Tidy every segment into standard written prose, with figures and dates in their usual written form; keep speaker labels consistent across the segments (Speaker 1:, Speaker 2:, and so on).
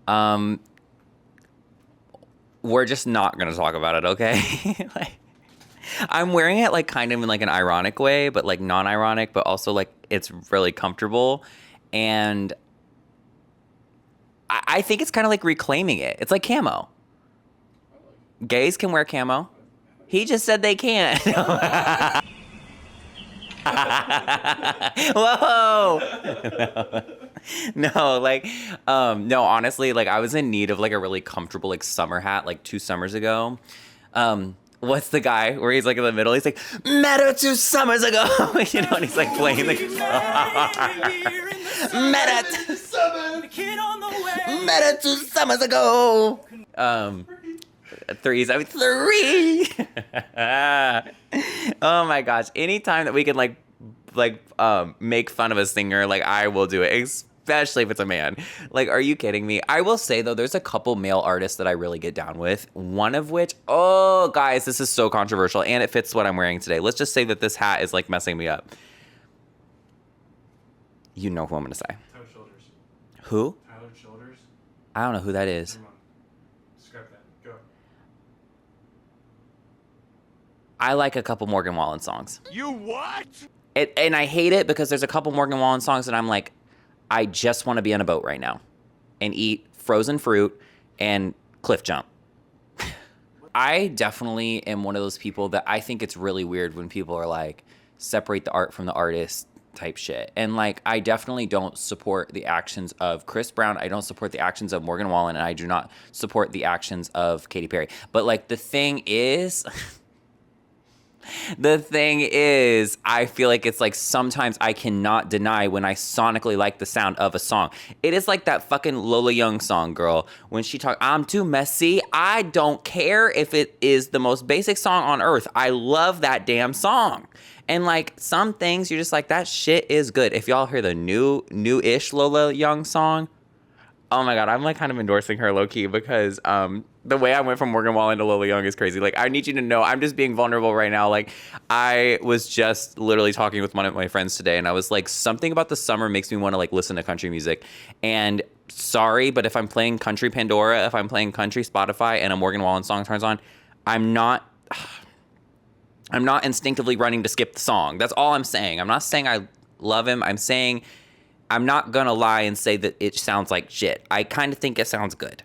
Speaker 1: Um, we're just not gonna talk about it, okay? Like, I'm wearing it like kind of in like an ironic way, but like non-ironic, but also like it's really comfortable, and I think it's kind of like reclaiming it. It's like camo. Gays can wear camo. He just said they can't. Whoa. No, like, no, honestly, like I was in need of like a really comfortable like summer hat like 2 summers ago. What's the guy where he's like in the middle? He's like, met her 2 summers ago. You know, and he's like playing the guitar. Met her 2 summers ago. Three. Oh my gosh. Anytime that we can like make fun of a singer, like I will do it, especially if it's a man. Like, are you kidding me? I will say though, there's a couple male artists that I really get down with. One of which, oh guys, this is so controversial and it fits what I'm wearing today. Let's just say that this hat is like messing me up. You know who I'm gonna say.
Speaker 2: Tyler Childers.
Speaker 1: Who?
Speaker 2: Tyler Childers.
Speaker 1: I don't know who that is.
Speaker 2: Come on. Scrap that. Go.
Speaker 1: I like a couple Morgan Wallen songs.
Speaker 3: You what?
Speaker 1: And I hate it because there's a couple Morgan Wallen songs that I'm like, I just want to be on a boat right now and eat frozen fruit and cliff jump. I definitely am one of those people that I think it's really weird when people are like, separate the art from the artist type shit. And like, I definitely don't support the actions of Chris Brown. I don't support the actions of Morgan Wallen, and I do not support the actions of Katy Perry. But like, the thing is... I feel like it's like sometimes I cannot deny when I sonically like the sound of a song. It is like that fucking Lola Young song, girl. When she talk, I'm too messy. I don't care if it is the most basic song on earth. I love that damn song. And like some things, you're just like, that shit is good. If y'all hear the new-ish Lola Young song, oh my God, I'm like kind of endorsing her low key because the way I went from Morgan Wallen to Lola Young is crazy. Like, I need you to know, I'm just being vulnerable right now. Like, I was just literally talking with one of my friends today, and I was like, something about the summer makes me want to like listen to country music. And sorry, but if I'm playing country Pandora, if I'm playing country Spotify, and a Morgan Wallen song turns on, I'm not instinctively running to skip the song. That's all I'm saying. I'm not saying I love him. I'm saying I'm not gonna lie and say that it sounds like shit. I kind of think it sounds good.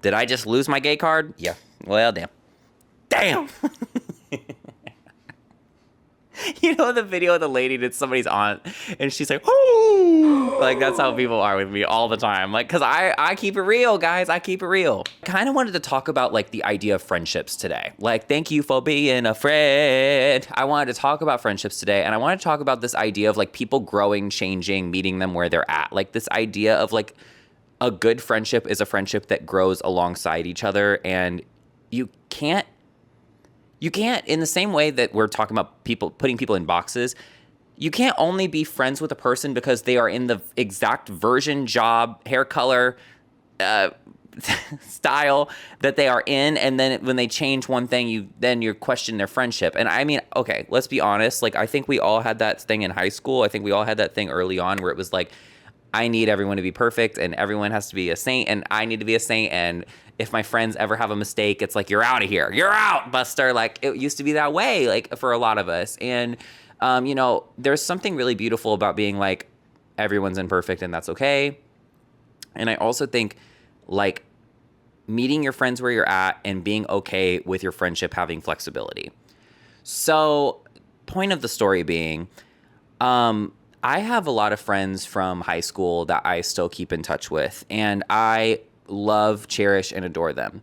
Speaker 1: Did I just lose my gay card? Yeah. Well, damn. Damn! You know the video of the lady that somebody's aunt, and she's like, oh! Like, that's how people are with me all the time. Like, because I keep it real, guys. I keep it real. Kind of wanted to talk about, like, the idea of friendships today. Like, thank you for being a friend. I wanted to talk about friendships today, and I wanted to talk about this idea of, like, people growing, changing, meeting them where they're at. Like, this idea of, like, a good friendship is a friendship that grows alongside each other, and you can't, in the same way that we're talking about people putting people in boxes, you can't only be friends with a person because they are in the exact version, job, hair color, style that they are in, and then when they change one thing, you question their friendship. And I mean, okay, let's be honest. Like, I think we all had that thing in high school. I think we all had that thing early on where it was like, I need everyone to be perfect, and everyone has to be a saint, and I need to be a saint, and if my friends ever have a mistake, it's like, you're out of here. You're out, Buster. Like, it used to be that way, like, for a lot of us. And, you know, there's something really beautiful about being like, everyone's imperfect, and that's okay. And I also think, like, meeting your friends where you're at and being okay with your friendship having flexibility. So, point of the story being, I have a lot of friends from high school that I still keep in touch with, and I love, cherish, and adore them.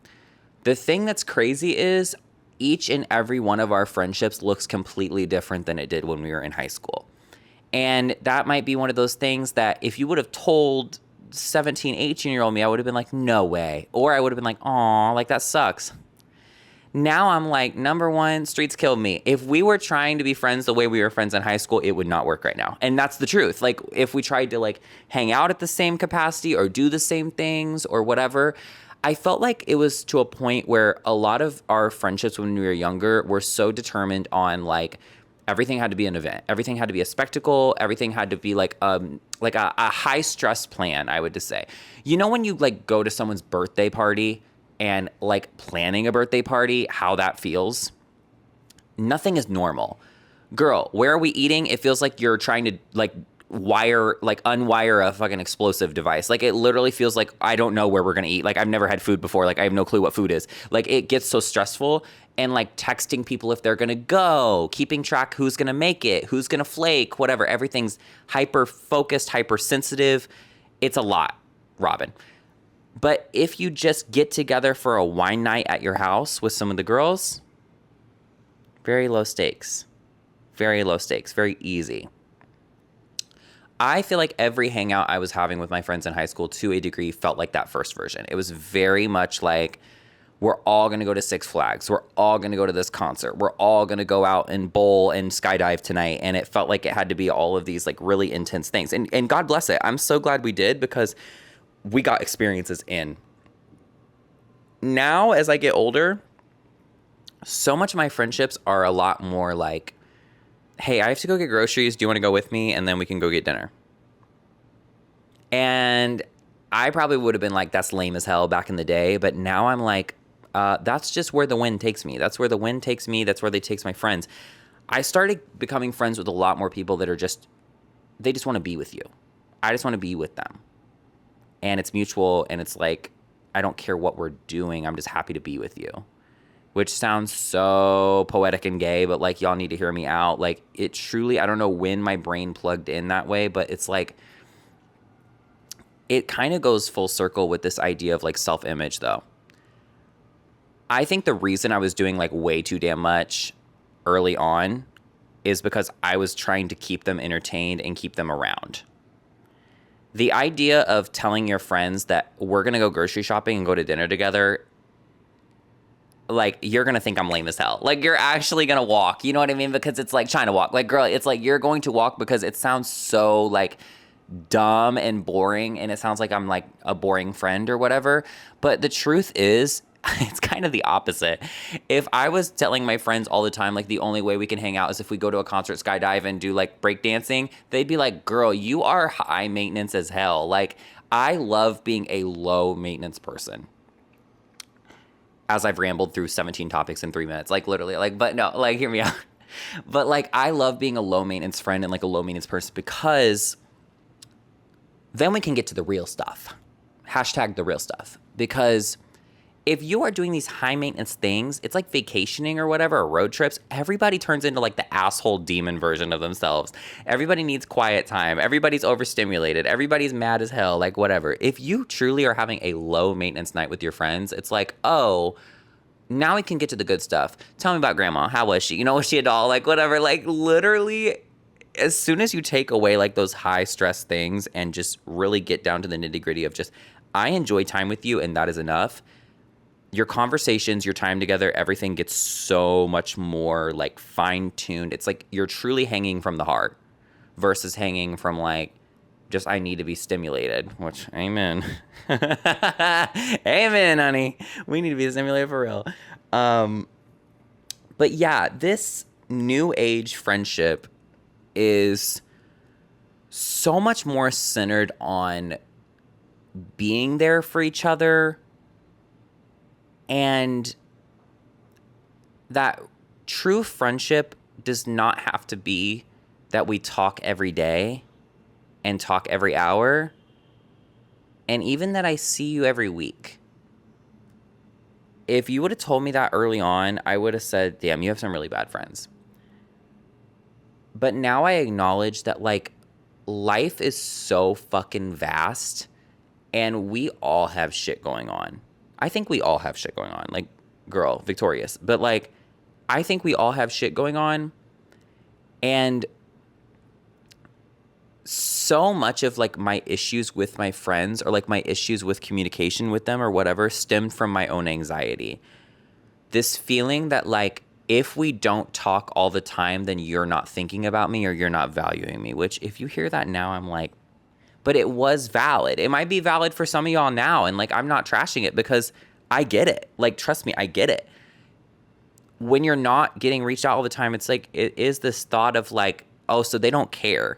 Speaker 1: The thing that's crazy is each and every one of our friendships looks completely different than it did when we were in high school. And that might be one of those things that if you would have told 17, 18-year-old me, I would have been like, no way. Or I would have been like, aw, like, that sucks. Now I'm like, number one, streets killed me. If we were trying to be friends the way we were friends in high school, it would not work right now. And that's the truth. Like, if we tried to, like, hang out at the same capacity or do the same things or whatever, I felt like it was to a point where a lot of our friendships when we were younger were so determined on, like, Everything had to be an event. Everything had to be a spectacle. Everything had to be like a high stress plan, I would just say. You know when you like go to someone's birthday party and like planning a birthday party, how that feels? Nothing is normal. Girl, where are we eating? It feels like you're trying to like unwire a fucking explosive device. Like it literally feels like I don't know where we're gonna eat. Like I've never had food before. Like I have no clue what food is. Like it gets so stressful, and like texting people if they're gonna go, keeping track who's gonna make it, who's gonna flake, whatever. Everything's hyper focused, hyper sensitive. It's a lot, Robin. But if you just get together for a wine night at your house with some of the girls, very low stakes. Very low stakes, very easy. I feel like every hangout I was having with my friends in high school to a degree felt like that first version. It was very much like, we're all going to go to Six Flags. We're all going to go to this concert. We're all going to go out and bowl and skydive tonight. And it felt like it had to be all of these like really intense things. And God bless it. I'm so glad we did, because we got experiences in. Now, as I get older, so much of my friendships are a lot more like, hey, I have to go get groceries. Do you want to go with me? And then we can go get dinner. And I probably would have been like, that's lame as hell back in the day. But now I'm like, that's just where the wind takes me. That's where the wind takes me. That's where they takes my friends. I started becoming friends with a lot more people that are they just want to be with you. I just want to be with them. And it's mutual. And it's like, I don't care what we're doing. I'm just happy to be with you. Which sounds so poetic and gay, but like y'all need to hear me out. Like it truly, I don't know when my brain plugged in that way, but it's like, it kind of goes full circle with this idea of like self-image though. I think the reason I was doing like way too damn much early on is because I was trying to keep them entertained and keep them around. The idea of telling your friends that we're going to go grocery shopping and go to dinner together, like, you're going to think I'm lame as hell. Like, you're actually going to walk. You know what I mean? Because it's like trying to walk. Like, girl, it's like you're going to walk because it sounds so, like, dumb and boring. And it sounds like I'm, like, a boring friend or whatever. But the truth is, it's kind of the opposite. If I was telling my friends all the time, like, the only way we can hang out is if we go to a concert, skydive, and do, like, breakdancing, they'd be like, girl, you are high maintenance as hell. Like, I love being a low maintenance person. As I've rambled through 17 topics in 3 minutes, like literally, like, but no, like, hear me out. But like, I love being a low maintenance friend and like a low maintenance person, because then we can get to the real stuff. Hashtag the real stuff. Because if you are doing these high maintenance things, it's like vacationing or whatever, or road trips. Everybody turns into like the asshole demon version of themselves. Everybody needs quiet time. Everybody's overstimulated. Everybody's mad as hell, like whatever. If you truly are having a low maintenance night with your friends, it's like, oh, now we can get to the good stuff. Tell me about grandma. How was she? You know, was she a doll? Like whatever. Like literally, as soon as you take away like those high stress things and just really get down to the nitty gritty of just, I enjoy time with you and that is enough. Your conversations, your time together, everything gets so much more like fine-tuned. It's like you're truly hanging from the heart versus hanging from like just I need to be stimulated, which amen. Amen, honey. We need to be stimulated for real. But yeah, this new age friendship is so much more centered on being there for each other. And that true friendship does not have to be that we talk every day and talk every hour, and even that I see you every week. If you would have told me that early on, I would have said, damn, you have some really bad friends. But now I acknowledge that, like, life is so fucking vast, and we all have shit going on. I think we all have shit going on. Like, girl, victorious. But, like, I think we all have shit going on. And so much of, like, my issues with my friends or, like, my issues with communication with them or whatever stemmed from my own anxiety. This feeling that, like, if we don't talk all the time, then you're not thinking about me or you're not valuing me. Which, if you hear that now, I'm like, but it was valid. It might be valid for some of y'all now. And like, I'm not trashing it because I get it. Like, trust me, I get it. when you're not getting reached out all the time, it's like, it is this thought of like, oh, so they don't care.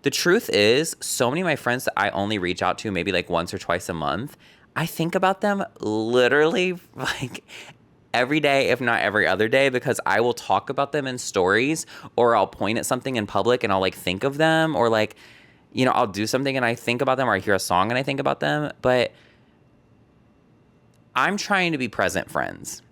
Speaker 1: The truth is, so many of my friends that I only reach out to maybe like once or twice a month, I think about them literally like every day, if not every other day, because I will talk about them in stories, or I'll point at something in public and I'll like think of them, or like, you know, I'll do something and I think about them, or I hear a song and I think about them. But I'm trying to be present friends.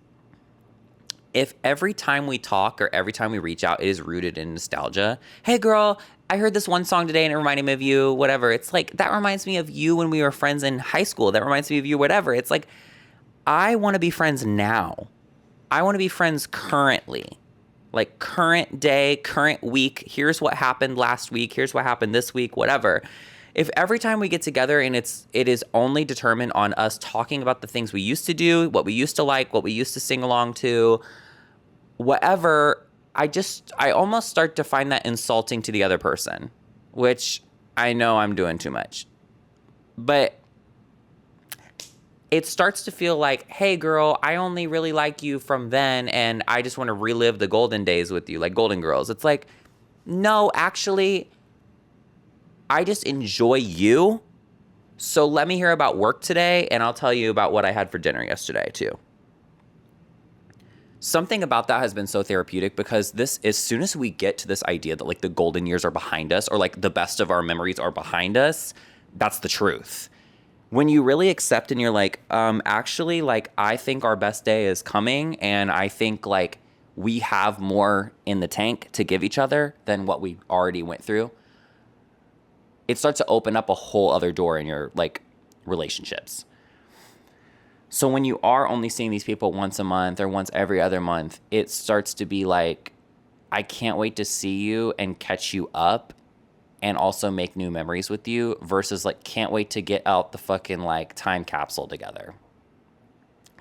Speaker 1: If every time we talk or every time we reach out, it is rooted in nostalgia. Hey girl, I heard this one song today and it reminded me of you, whatever. It's like, that reminds me of you when we were friends in high school. That reminds me of you, whatever. It's like, I want to be friends now. I want to be friends currently. Like current day, current week. Here's what happened last week. Here's what happened this week, whatever. If every time we get together and it is only determined on us talking about the things we used to do, what we used to like, what we used to sing along to, whatever, I almost start to find that insulting to the other person, which I know I'm doing too much. But it starts to feel like, hey girl, I only really like you from then and I just want to relive the golden days with you, like Golden Girls. It's like, no, actually, I just enjoy you. So let me hear about work today and I'll tell you about what I had for dinner yesterday too. Something about that has been so therapeutic, because as soon as we get to this idea that like the golden years are behind us, or like the best of our memories are behind us, that's the truth. When you really accept and you're like, actually, like, I think our best day is coming, and I think like we have more in the tank to give each other than what we already went through, it starts to open up a whole other door in your like relationships. So when you are only seeing these people once a month or once every other month, it starts to be like, I can't wait to see you and catch you up and also make new memories with you, versus like, can't wait to get out the fucking like time capsule together.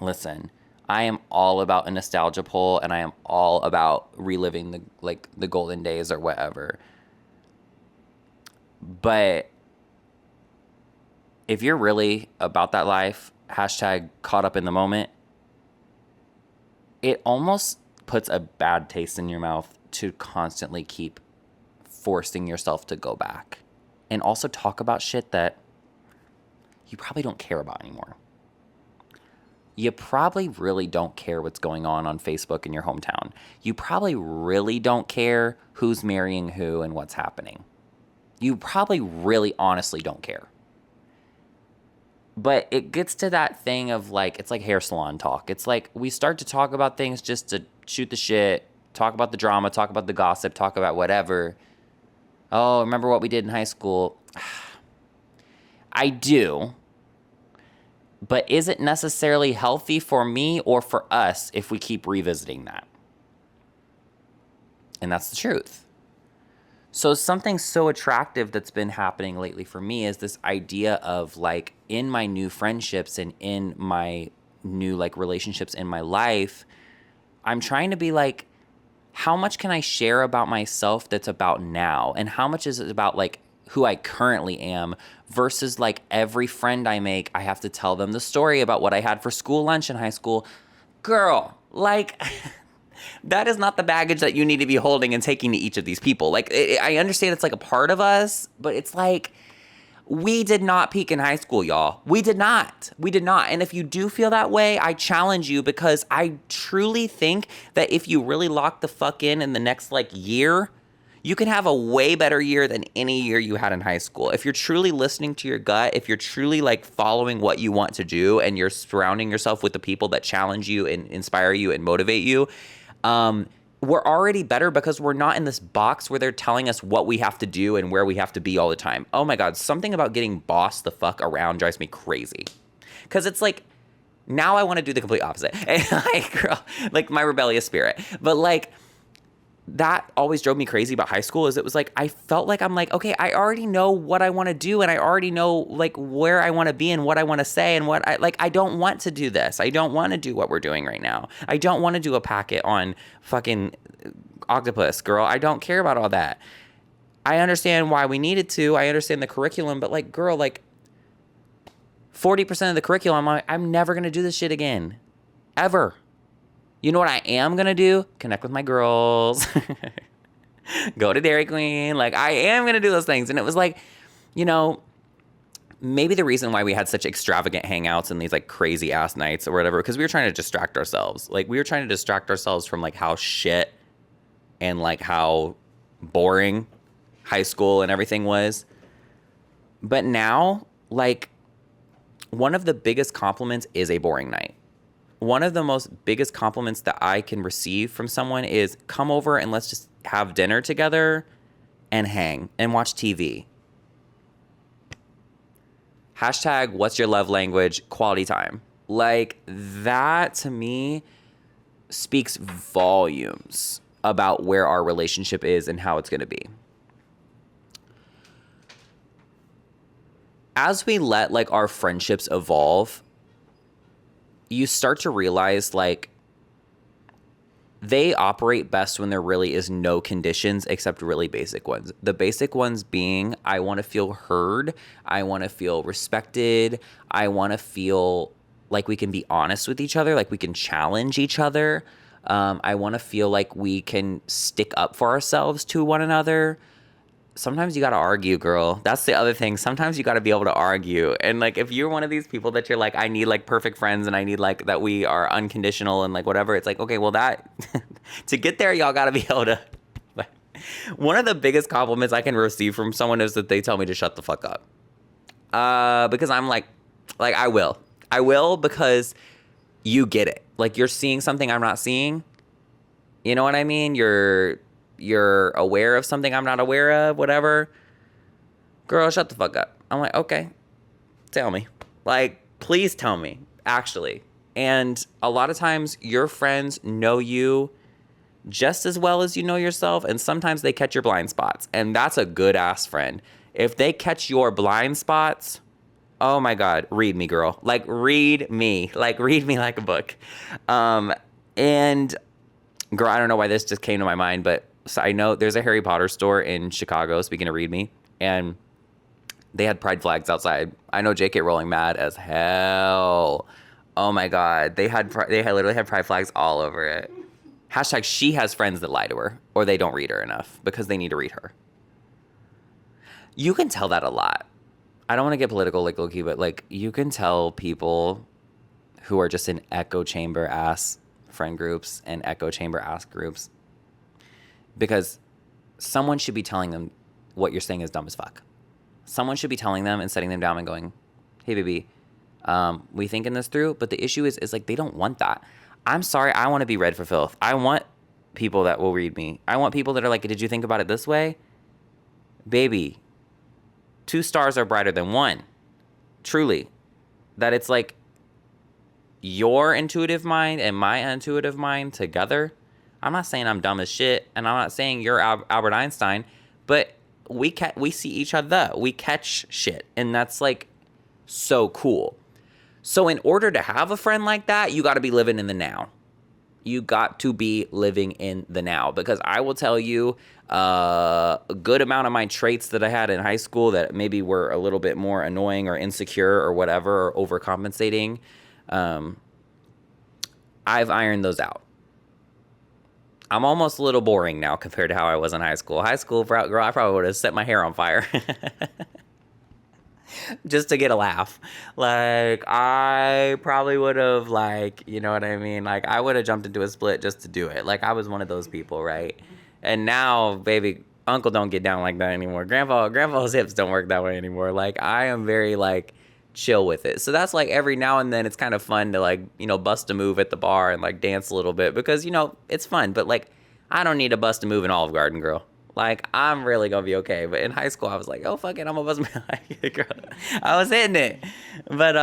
Speaker 1: Listen, I am all about a nostalgia pull, and I am all about reliving the golden days or whatever. But if you're really about that life, hashtag caught up in the moment, it almost puts a bad taste in your mouth to constantly keep forcing yourself to go back and also talk about shit that you probably don't care about anymore. You probably really don't care what's going on Facebook in your hometown. You probably really don't care who's marrying who and what's happening. You probably really honestly don't care. But it gets to that thing of like, it's like hair salon talk. It's like we start to talk about things just to shoot the shit, talk about the drama, talk about the gossip, talk about whatever. Oh, remember what we did in high school? I do. But is it necessarily healthy for me or for us if we keep revisiting that? And that's the truth. So something so attractive that's been happening lately for me is this idea of like, in my new friendships and in my new like relationships in my life, I'm trying to be like, how much can I share about myself that's about now? And how much is it about like who I currently am, versus like every friend I make, I have to tell them the story about what I had for school lunch in high school. Girl, like that is not the baggage that you need to be holding and taking to each of these people. Like, I understand it's like a part of us, but it's like, we did not peak in high school, y'all. We did not. We did not. And if you do feel that way, I challenge you, because I truly think that if you really lock the fuck in the next like year, you can have a way better year than any year you had in high school. If you're truly listening to your gut, if you're truly like following what you want to do, and you're surrounding yourself with the people that challenge you and inspire you and motivate you, we're already better, because we're not in this box where they're telling us what we have to do and where we have to be all the time. Oh my God, something about getting bossed the fuck around drives me crazy. Because it's like, now I want to do the complete opposite. And like, girl, like my rebellious spirit. But like, that always drove me crazy about high school, is it was like, I felt like I'm like, okay, I already know what I want to do, and I already know like where I want to be and what I want to say, and what I don't want to do this. I don't want to do what we're doing right now. I don't want to do a packet on fucking octopus, girl. I don't care about all that. I understand why we needed to. I understand the curriculum, but like, girl, like 40% of the curriculum, I'm never going to do this shit again. Ever. You know what I am going to do? Connect with my girls. Go to Dairy Queen. Like, I am going to do those things. And it was like, you know, maybe the reason why we had such extravagant hangouts and these like crazy ass nights or whatever, because we were trying to distract ourselves. Like, we were trying to distract ourselves from like how shit and like how boring high school and everything was. But now, like, one of the biggest compliments is a boring night. One of the most biggest compliments that I can receive from someone is come over and let's just have dinner together and hang and watch TV. Hashtag what's your love language? Quality time. Like, that to me speaks volumes about where our relationship is and how it's going to be. As we let like our friendships evolve, you start to realize like they operate best when there really is no conditions except really basic ones. The basic ones being, I want to feel heard. I want to feel respected. I want to feel like we can be honest with each other, like we can challenge each other. I want to feel like we can stick up for ourselves to one another. Sometimes you got to argue, girl. That's the other thing. Sometimes you got to be able to argue. And like, if you're one of these people that you're like, I need like perfect friends and I need like that we are unconditional and like whatever, it's like, okay, well that, to get there, y'all got to be able to. One of the biggest compliments I can receive from someone is that they tell me to shut the fuck up. Because I'm like I will because you get it. Like, you're seeing something I'm not seeing. You know what I mean? You're aware of something I'm not aware of, whatever. Girl, shut the fuck up. I'm like, okay, tell me. Like, please tell me, actually. And a lot of times your friends know you just as well as you know yourself, and sometimes they catch your blind spots, and that's a good ass friend. If they catch your blind spots, oh my God, read me, girl. Like, read me. Like, read me like a book. And girl, I don't know why this just came to my mind, but so I know there's a Harry Potter store in Chicago, speaking of read me, and they had pride flags outside. I know J.K. Rowling mad as hell. Oh my God. They literally had pride flags all over it. Hashtag she has friends that lie to her or they don't read her enough because they need to read her. You can tell that a lot. I don't want to get political like low-key, but like you can tell people who are just in echo chamber ass friend groups and echo chamber ass groups because someone should be telling them what you're saying is dumb as fuck. Someone should be telling them and setting them down and going, hey, baby, we thinking this through, but the issue is like they don't want that. I'm sorry, I want to be read for filth. I want people that will read me. I want people that are like, did you think about it this way? Baby, 2 stars are brighter than 1. Truly. That it's like your intuitive mind and my intuitive mind together. I'm not saying I'm dumb as shit, and I'm not saying you're Albert Einstein, but we see each other. We catch shit, and that's like so cool. So in order to have a friend like that, you got to be living in the now. You got to be living in the now, because I will tell you a good amount of my traits that I had in high school that maybe were a little bit more annoying or insecure or whatever, or overcompensating. I've ironed those out. I'm almost a little boring now compared to how I was in high school. High school, girl, I probably would have set my hair on fire. Just to get a laugh. Like, I probably would have, like, you know what I mean? Like, I would have jumped into a split just to do it. Like, I was one of those people, right? And now, baby, uncle don't get down like that anymore. Grandpa's hips don't work that way anymore. Like, I am very, like, chill with it. So that's, like, every now and then it's kind of fun to, like, you know, bust a move at the bar and, like, dance a little bit. Because, you know, it's fun. But, like, I don't need to bust a move in Olive Garden, girl. Like, I'm really gonna be okay. But in high school, I was like, oh, fuck it, I'm gonna bust my girl. I was hitting it. But,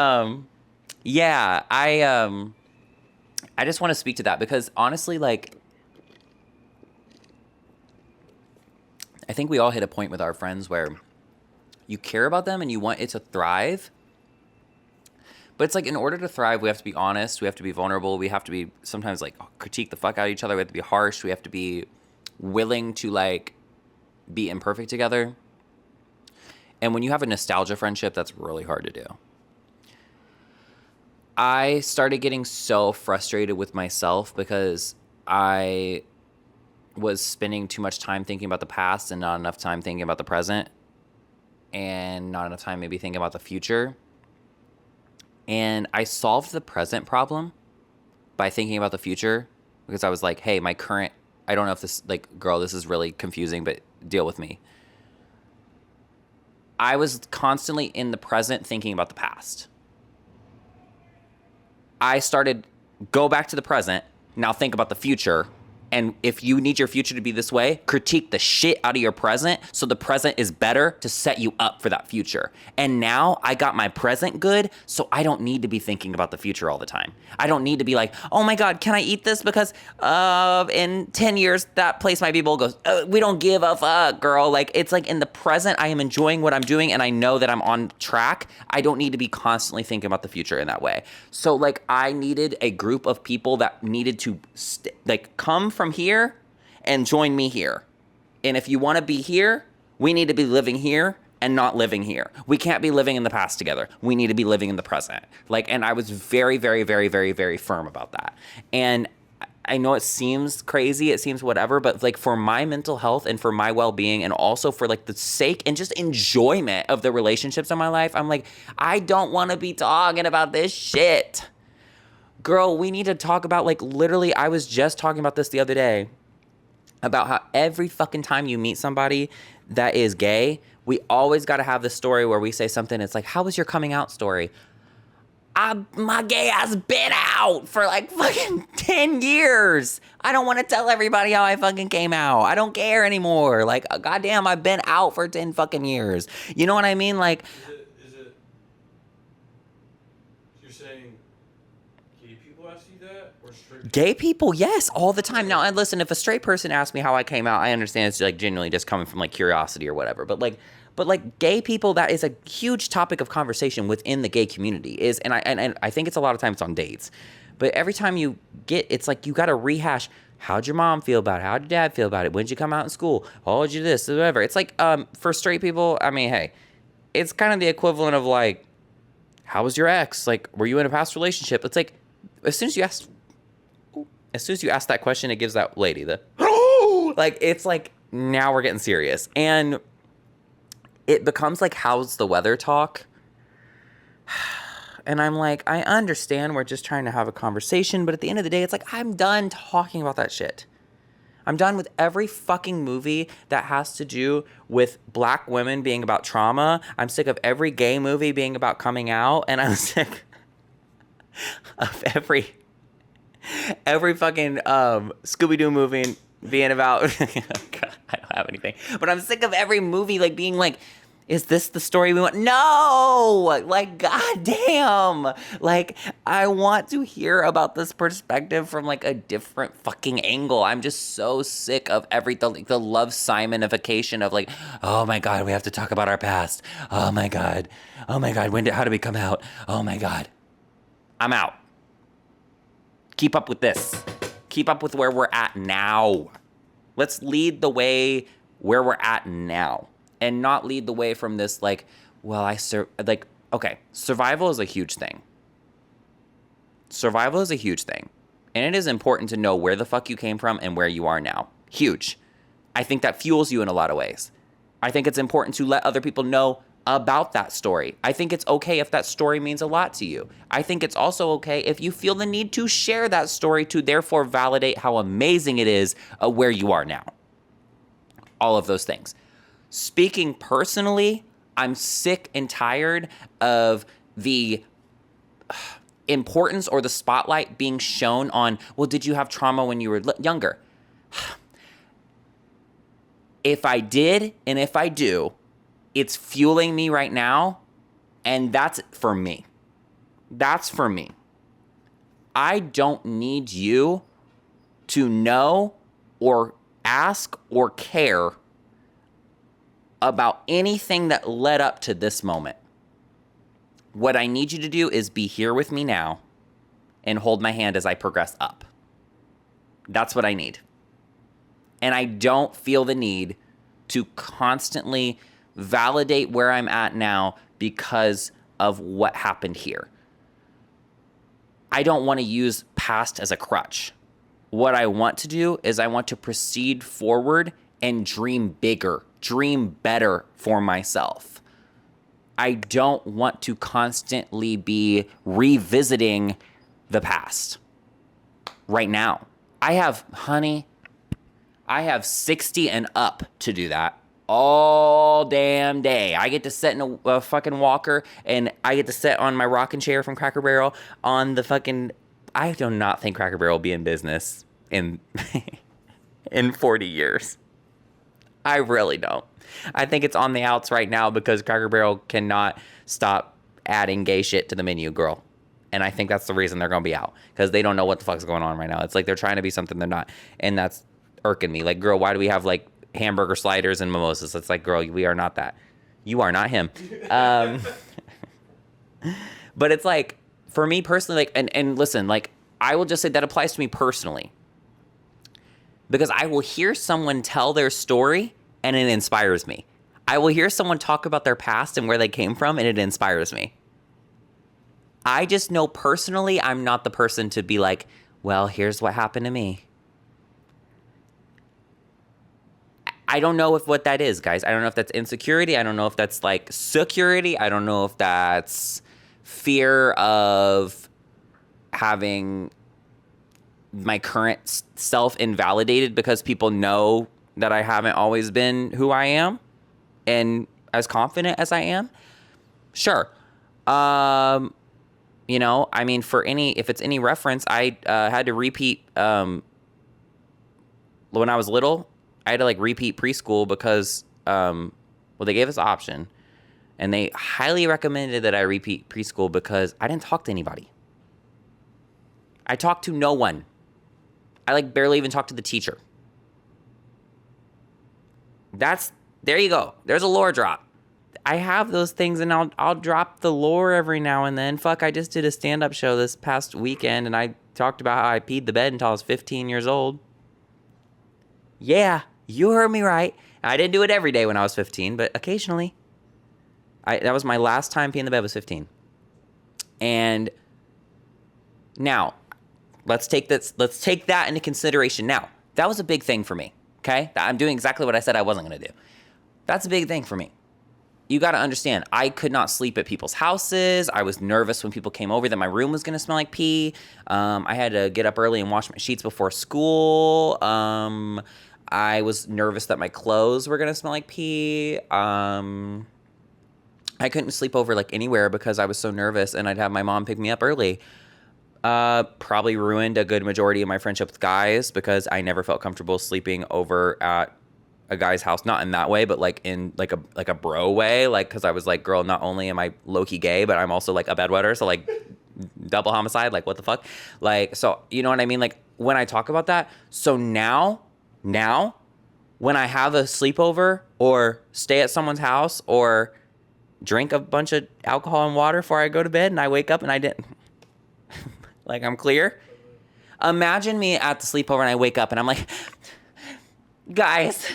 Speaker 1: yeah, I just want to speak to that because, honestly, like, I think we all hit a point with our friends where you care about them and you want it to thrive. But it's like, in order to thrive, we have to be honest. We have to be vulnerable. We have to be sometimes, like, critique the fuck out of each other. We have to be harsh. We have to be willing to, like, be imperfect together. And when you have a nostalgia friendship, that's really hard to do. I started getting so frustrated with myself because I was spending too much time thinking about the past and not enough time thinking about the present and not enough time maybe thinking about the future. And I solved the present problem by thinking about the future because I was like, hey, my current, I don't know if this, like, girl, this is really confusing, but deal with me. I was constantly in the present thinking about the past. I started, go back to the present, now think about the future. And if you need your future to be this way, critique the shit out of your present so the present is better to set you up for that future. And now I got my present good, so I don't need to be thinking about the future all the time. I don't need to be like, oh my God, can I eat this? Because in 10 years, that place might be full. Goes, we don't give a fuck, girl. Like, it's like in the present, I am enjoying what I'm doing and I know that I'm on track. I don't need to be constantly thinking about the future in that way. So like I needed a group of people that needed to come from here and join me here. And if you want to be here, we need to be living here and not living here. We can't be living in the past together. We need to be living in the present. And I was very, very, very, very, very firm about that. And I know it seems crazy, it seems whatever, but like for my mental health and for my well-being and also for like the sake and just enjoyment of the relationships in my life, I'm like, I don't want to be talking about this shit. Girl, we need to talk about, like, literally, I was just talking about this the other day about how every fucking time you meet somebody that is gay, we always got to have this story where we say something. It's like, how was your coming out story? My gay ass been out for like fucking 10 years. I don't want to tell everybody how I fucking came out. I don't care anymore. Like, goddamn, I've been out for 10 fucking years. You know what I mean? Like,
Speaker 2: Is it, you're saying gay people ask you that or straight people?
Speaker 1: gay people, yes, all the time. Now, and listen, if a straight person asks me how I came out, I understand it's like genuinely just coming from like curiosity or whatever. But gay people, that is a huge topic of conversation within the gay community. And I think it's a lot of times on dates. But every time you get, it's like you got to rehash. How'd your mom feel about it? How'd your dad feel about it? When'd you come out in school? Oh, did you this, whatever. It's like for straight people, I mean, hey, it's kind of the equivalent of like, how was your ex? Like, were you in a past relationship? It's like, as soon as you ask that question, it gives that lady the, like, it's like, now we're getting serious. And it becomes like, how's the weather talk? And I'm like, I understand we're just trying to have a conversation, but at the end of the day, it's like, I'm done talking about that shit. I'm done with every fucking movie that has to do with black women being about trauma. I'm sick of every gay movie being about coming out, and I'm sick of every fucking Scooby-Doo movie being about God, I don't have anything, but I'm sick of every movie like being like, is this the story we want? No, like, goddamn, like, I want to hear about this perspective from like a different fucking angle. I'm just so sick of the Love Simonification of like, oh my God, we have to talk about our past. Oh my God, how did we come out? Oh my God, I'm out. Keep up with this. Keep up with where we're at now. Let's lead the way where we're at now and not lead the way from this like, well, okay, survival is a huge thing. Survival is a huge thing. And it is important to know where the fuck you came from and where you are now. Huge. I think that fuels you in a lot of ways. I think it's important to let other people know about that story. I think it's okay if that story means a lot to you. I think it's also okay if you feel the need to share that story to therefore validate how amazing it is where you are now. All of those things. Speaking personally, I'm sick and tired of the importance or the spotlight being shown on, well, did you have trauma when you were younger? If I did, and if I do, it's fueling me right now, and that's for me. That's for me. I don't need you to know or ask or care about anything that led up to this moment. What I need you to do is be here with me now and hold my hand as I progress up. That's what I need. And I don't feel the need to constantly validate where I'm at now because of what happened here. I don't want to use past as a crutch. What I want to do is I want to proceed forward and dream bigger, dream better for myself. I don't want to constantly be revisiting the past right now. I have 60 and up to do that all damn day. I get to sit in a fucking walker, and I get to sit on my rocking chair from Cracker Barrel on the fucking... I do not think Cracker Barrel will be in business in in 40 years. I really don't. I think it's on the outs right now because Cracker Barrel cannot stop adding gay shit to the menu, girl. And I think that's the reason they're going to be out, because they don't know what the fuck's going on right now. It's like they're trying to be something they're not. And that's irking me. Like, girl, why do we have, like, hamburger sliders and mimosas? It's like, girl, we are not that. You are not him. But it's like, for me personally, like, and listen, like, I will just say that applies to me personally. Because I will hear someone tell their story and it inspires me. I will hear someone talk about their past and where they came from and it inspires me. I just know personally I'm not the person to be like, well, here's what happened to me. I don't know what that is, guys. I don't know if that's insecurity. I don't know if that's like security. I don't know if that's fear of having my current self invalidated because people know that I haven't always been who I am and as confident as I am. Sure. You know, I mean, if it's any reference, I had to repeat, when I was little, I had to like repeat preschool because, they gave us an option and they highly recommended that I repeat preschool because I didn't talk to anybody. I talked to no one. I like barely even talked to the teacher. There you go. There's a lore drop. I have those things and I'll drop the lore every now and then. Fuck, I just did a stand-up show this past weekend and I talked about how I peed the bed until I was 15 years old. Yeah, you heard me right. I didn't do it every day when I was 15, but occasionally. That was my last time peeing the bed was 15. And now, let's take that into consideration. Now, that was a big thing for me, okay? I'm doing exactly what I said I wasn't going to do. That's a big thing for me. You got to understand, I could not sleep at people's houses. I was nervous when people came over that my room was going to smell like pee. I had to get up early and wash my sheets before school. I was nervous that my clothes were going to smell like pee. I couldn't sleep over like anywhere because I was so nervous, and I'd have my mom pick me up early. Probably ruined a good majority of my friendship with guys because I never felt comfortable sleeping over at a guy's house, not in that way, but like in like a bro way, like, because I was like, girl, not only am I low-key gay, but I'm also like a bedwetter, so like double homicide, like what the fuck, like, so you know what I mean? Like when I talk about that, so now when I have a sleepover or stay at someone's house or drink a bunch of alcohol and water before I go to bed and I wake up and I didn't like, I'm clear. Imagine me at the sleepover and I wake up and I'm like, guys,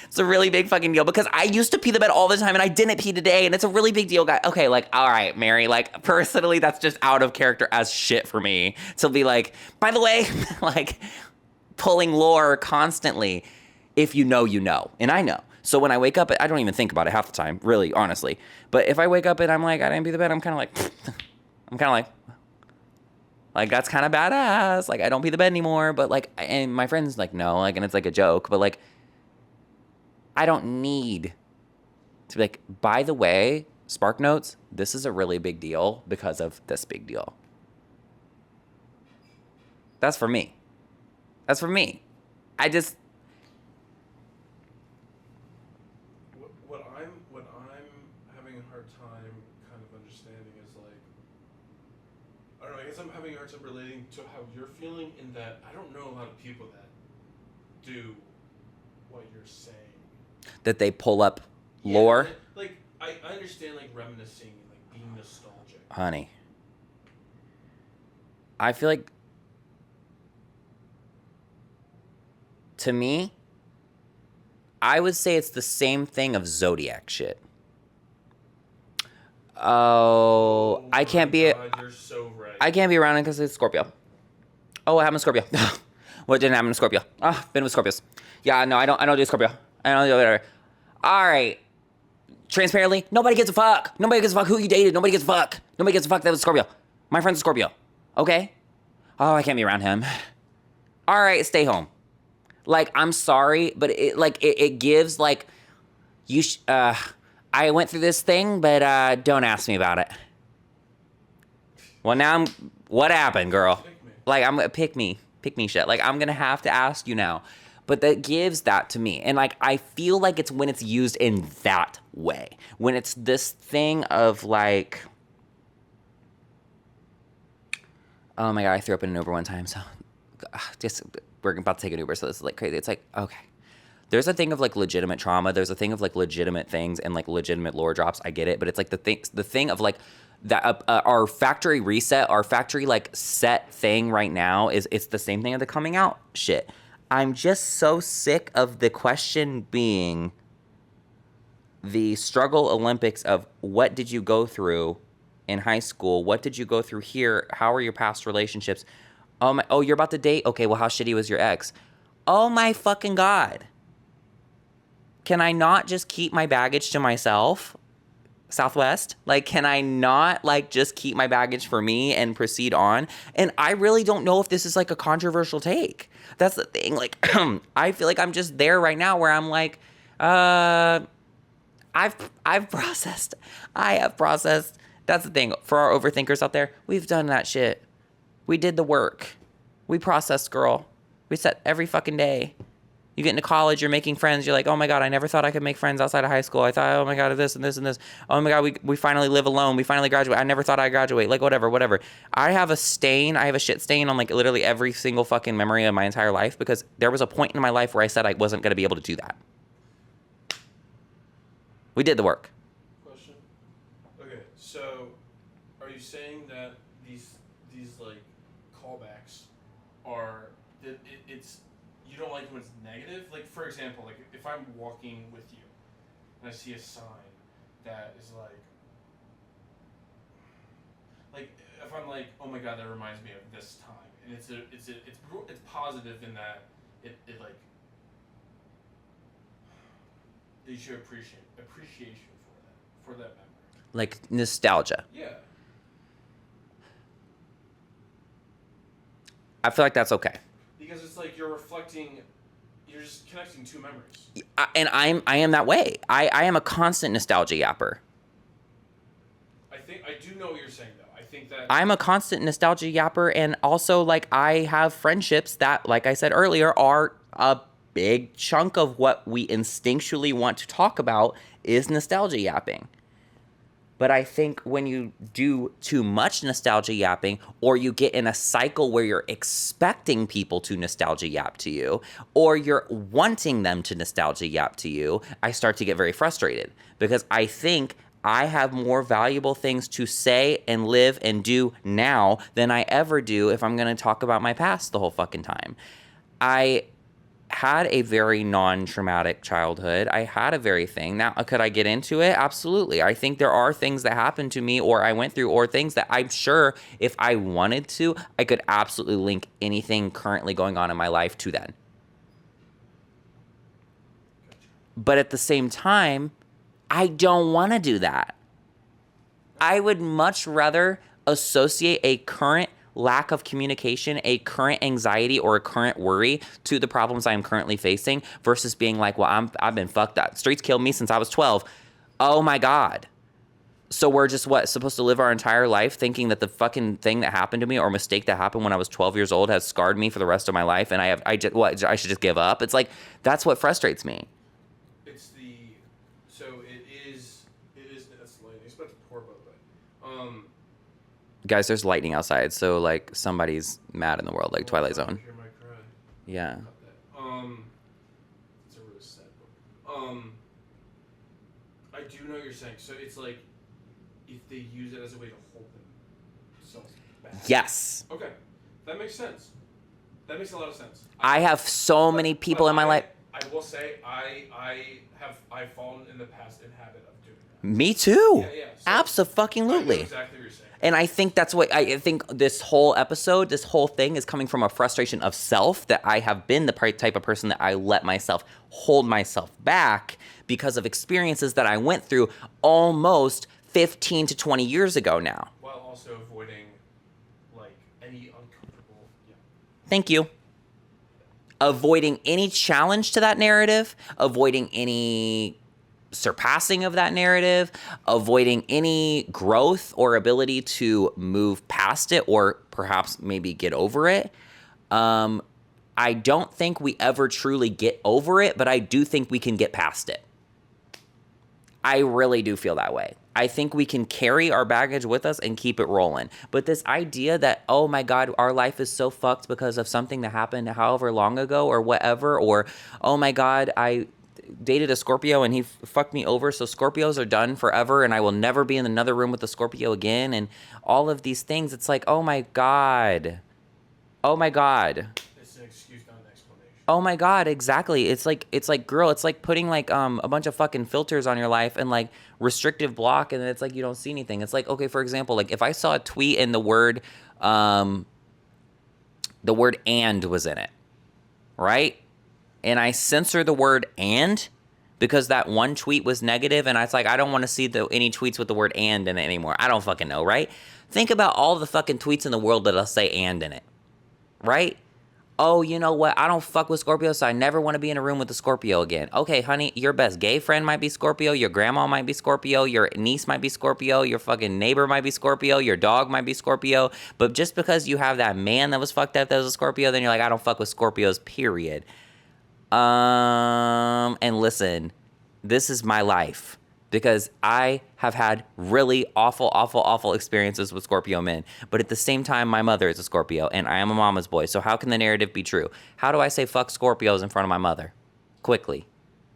Speaker 1: it's a really big fucking deal because I used to pee the bed all the time and I didn't pee today and it's a really big deal, guy. Okay, like, all right, Mary, like, personally, that's just out of character as shit for me to be like, by the way, like, pulling lore constantly. If you know, you know. And I know. So when I wake up, I don't even think about it half the time, really, honestly. But if I wake up and I'm like, I didn't pee the bed, I'm kind of like, that's kind of badass. Like, I don't pee the bed anymore. But, like, and my friend's like, no. Like, and it's like a joke. But, like, I don't need to be like, by the way, Spark Notes, this is a really big deal because of this big deal. That's for me. That's for me. I just...
Speaker 2: What I'm having a hard time kind of understanding is like, I don't know, I guess I'm having a hard time relating to how you're feeling in that I don't know a lot of people that do what you're saying.
Speaker 1: That they pull up lore?
Speaker 2: Like I understand like reminiscing and like being nostalgic.
Speaker 1: Honey. I feel like, to me, I would say it's the same thing of Zodiac shit. Oh, I can't be...
Speaker 2: God, you're so right.
Speaker 1: I can't be around it because it's Scorpio. Oh, what happened to Scorpio? What didn't happen to Scorpio? Been with Scorpios. Yeah, no, I don't do Scorpio. I don't do whatever. All right. Transparently, nobody gives a fuck. Nobody gives a fuck who you dated. Nobody gives a fuck. Nobody gives a fuck that was Scorpio. My friend's a Scorpio. Okay? Oh, I can't be around him. All right, stay home. Like, I'm sorry, but it gives, like, I went through this thing, but don't ask me about it. Well, now what happened, girl? Like, I'm gonna pick me shit. Like, I'm gonna have to ask you now. But that gives that to me. And, like, I feel like it's when it's used in that way. When it's this thing of, like, oh my God, I threw up in an Uber one time. So just, we're about to take an Uber. So this is like crazy. It's like, okay. There's a thing of like legitimate trauma. There's a thing of like legitimate things and like legitimate lore drops. I get it. But it's like the thing of like that, our factory reset, our factory like set thing right now it's the same thing of the coming out shit. I'm just so sick of the question being the struggle Olympics of what did you go through in high school? What did you go through here? How are your past relationships? Oh, you're about to date? Okay, well, how shitty was your ex? Oh my fucking God. Can I not just keep my baggage to myself? Southwest? Like, can I not, like, just keep my baggage for me and proceed on? And I really don't know if this is, like, a controversial take. That's the thing. Like, I feel like I'm just there right now where I'm like, I've processed. I have processed. That's the thing. For our overthinkers out there, we've done that shit. We did the work. We processed, girl. We set every fucking day. You get into college, you're making friends. You're like, oh my God, I never thought I could make friends outside of high school. I thought, oh my God, this and this and this. Oh my God, we finally live alone. We finally graduate. I never thought I'd graduate. Like, whatever. I have a shit stain on like literally every single fucking memory of my entire life because there was a point in my life where I said I wasn't going to be able to do that. We did the work.
Speaker 2: Question. Okay, so are you saying that these like callbacks are that it's you don't like when it's negative? Like, for example, like if I'm walking with you and I see a sign that is like if I'm like, oh my God, that reminds me of this time, and it's positive in that it like you should appreciation for that memory.
Speaker 1: Like nostalgia.
Speaker 2: Yeah.
Speaker 1: I feel like that's okay.
Speaker 2: Because it's like you're just connecting two memories.
Speaker 1: And I am that way. I am a constant nostalgia yapper.
Speaker 2: I do know what you're saying though. I think that
Speaker 1: I'm a constant nostalgia yapper, and also like I have friendships that, like I said earlier, are a big chunk of what we instinctually want to talk about is nostalgia yapping. But I think when you do too much nostalgia yapping, or you get in a cycle where you're expecting people to nostalgia yap to you, or you're wanting them to nostalgia yap to you, I start to get very frustrated because I think I have more valuable things to say and live and do now than I ever do if I'm going to talk about my past the whole fucking time. I had a very non-traumatic childhood. I had a very thing. Now, could I get into it? Absolutely. I think there are things that happened to me or I went through or things that I'm sure if I wanted to, I could absolutely link anything currently going on in my life to then. But at the same time, I don't want to do that. I would much rather associate a current lack of communication, a current anxiety or a current worry to the problems I am currently facing versus being like, well, I've been fucked up. Streets killed me since I was 12. Oh my God. So we're just supposed to live our entire life thinking that the fucking thing that happened to me or mistake that happened when I was 12 years old has scarred me for the rest of my life and I should just give up. It's like, that's what frustrates me.
Speaker 2: That's lightning. It's about to pour, by the way.
Speaker 1: Guys, there's lightning outside, so like somebody's mad in the world, like Twilight Zone.
Speaker 2: Hear my cry.
Speaker 1: Yeah.
Speaker 2: It's a really sad book. I do know what you're saying. So it's like if they use it as a way to hold themselves back.
Speaker 1: Yes.
Speaker 2: Okay, that makes sense. That makes a lot of sense.
Speaker 1: I have so many people in my life.
Speaker 2: I will say I've fallen in the past in habit of doing that.
Speaker 1: Me too.
Speaker 2: Yeah, yeah. So I know
Speaker 1: Abso-fucking-lutely.
Speaker 2: exactly what you're saying.
Speaker 1: And I think that's what I think this whole episode, this whole thing is coming from a frustration of self, that I have been the type of person that I let myself hold myself back because of experiences that I went through almost 15 to 20 years ago now.
Speaker 2: While also avoiding, like, any uncomfortable. Yeah.
Speaker 1: Thank you. Avoiding any challenge to that narrative, avoiding any surpassing of that narrative, avoiding any growth or ability to move past it or perhaps maybe get over it. I don't think we ever truly get over it, but I do think we can get past it. I really do feel that way. I think we can carry our baggage with us and keep it rolling. But this idea that, oh my God, our life is so fucked because of something that happened however long ago or whatever, or, oh my God, I dated a Scorpio and he fucked me over, so Scorpios are done forever and I will never be in another room with a Scorpio again, and all of these things. It's like, oh my God. Oh my God.
Speaker 2: It's an excuse, not an explanation.
Speaker 1: Oh my God, exactly. It's like, girl, it's like putting like a bunch of fucking filters on your life and like restrictive block, and then it's like you don't see anything. It's like, okay, for example, like if I saw a tweet and the word "and" was in it, right? And I censor the word "and" because that one tweet was negative, and it's like, I don't want to see any tweets with the word "and" in it anymore. I don't fucking know, right? Think about all the fucking tweets in the world that'll say "and" in it, right? Oh, you know what? I don't fuck with Scorpio, so I never want to be in a room with a Scorpio again. Okay, honey, your best gay friend might be Scorpio, your grandma might be Scorpio, your niece might be Scorpio, your fucking neighbor might be Scorpio, your dog might be Scorpio. But just because you have that man that was fucked up that was a Scorpio, then you're like, I don't fuck with Scorpios, period. And listen, this is my life. Because I have had really awful experiences with Scorpio men. But at the same time, my mother is a Scorpio, and I am a mama's boy. So how can the narrative be true? How do I say fuck Scorpios in front of my mother? Quickly.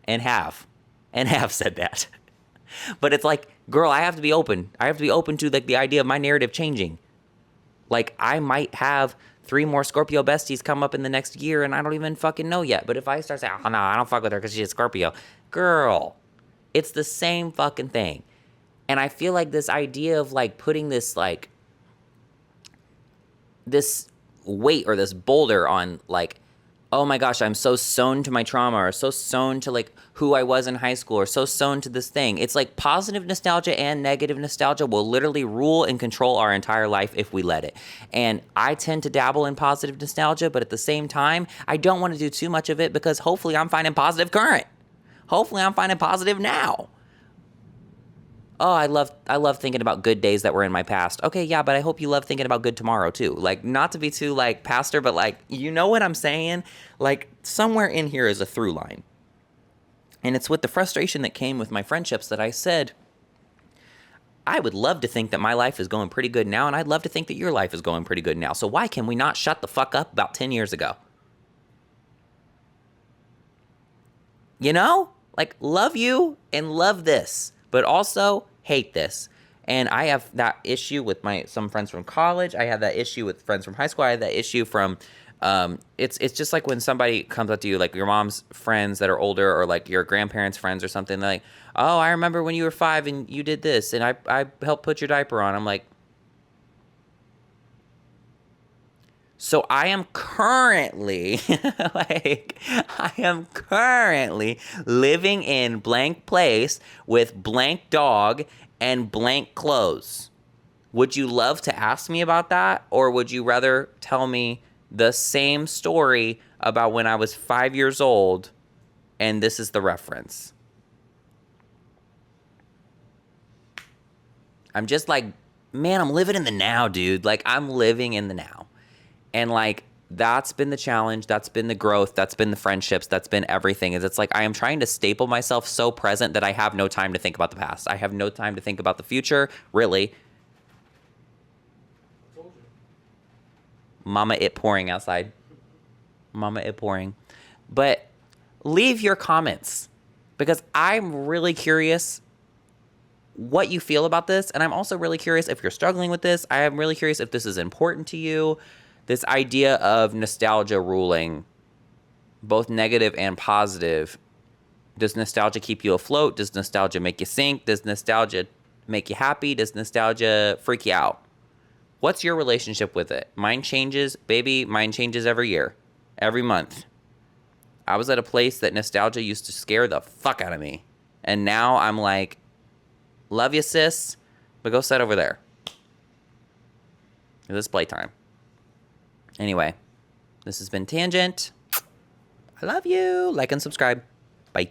Speaker 1: And have said that. But it's like, girl, I have to be open. I have to be open to like the idea of my narrative changing. Like, I might have 3 more Scorpio besties come up in the next year, and I don't even fucking know yet. But if I start saying, oh, no, I don't fuck with her because she's a Scorpio. Girl. It's the same fucking thing. And I feel like this idea of like putting this like this weight or this boulder on like, oh my gosh, I'm so sewn to my trauma, or so sewn to like who I was in high school, or so sewn to this thing. It's like positive nostalgia and negative nostalgia will literally rule and control our entire life if we let it. And I tend to dabble in positive nostalgia, but at the same time, I don't want to do too much of it because hopefully I'm finding positive current. Hopefully I'm finding positive now. Oh, I love thinking about good days that were in my past. Okay, yeah, but I hope you love thinking about good tomorrow too. Like, not to be too like pastor, but like, you know what I'm saying? Like, somewhere in here is a through line. And it's with the frustration that came with my friendships that I said, I would love to think that my life is going pretty good now, and I'd love to think that your life is going pretty good now. So why can we not shut the fuck up about 10 years ago? You know? Like, love you and love this, but also hate this. And I have that issue with some friends from college. I have that issue with friends from high school. I have that issue from, it's just like when somebody comes up to you, like your mom's friends that are older, or like your grandparents' friends or something. They're like, oh, I remember when you were 5 and you did this, and I helped put your diaper on. I'm like, so I am currently, living in blank place with blank dog and blank clothes. Would you love to ask me about that? Or would you rather tell me the same story about when I was 5 years old and this is the reference? I'm just like, man, I'm living in the now, dude. Like, I'm living in the now. And like, that's been the challenge, that's been the growth, that's been the friendships, that's been everything. Is it's like I am trying to staple myself so present that I have no time to think about the past. I have no time to think about the future, really.
Speaker 2: I told you.
Speaker 1: Mama, it pouring outside. Mama, it pouring. But leave your comments, because I'm really curious what you feel about this. And I'm also really curious if you're struggling with this. I am really curious if this is important to you. This idea of nostalgia ruling, both negative and positive. Does nostalgia keep you afloat? Does nostalgia make you sink? Does nostalgia make you happy? Does nostalgia freak you out? What's your relationship with it? Mine changes, baby. Mine changes every year, every month. I was at a place that nostalgia used to scare the fuck out of me. And now I'm like, love you, sis, but go sit over there. This is playtime. Anyway, this has been Tangent. I love you. Like and subscribe. Bye.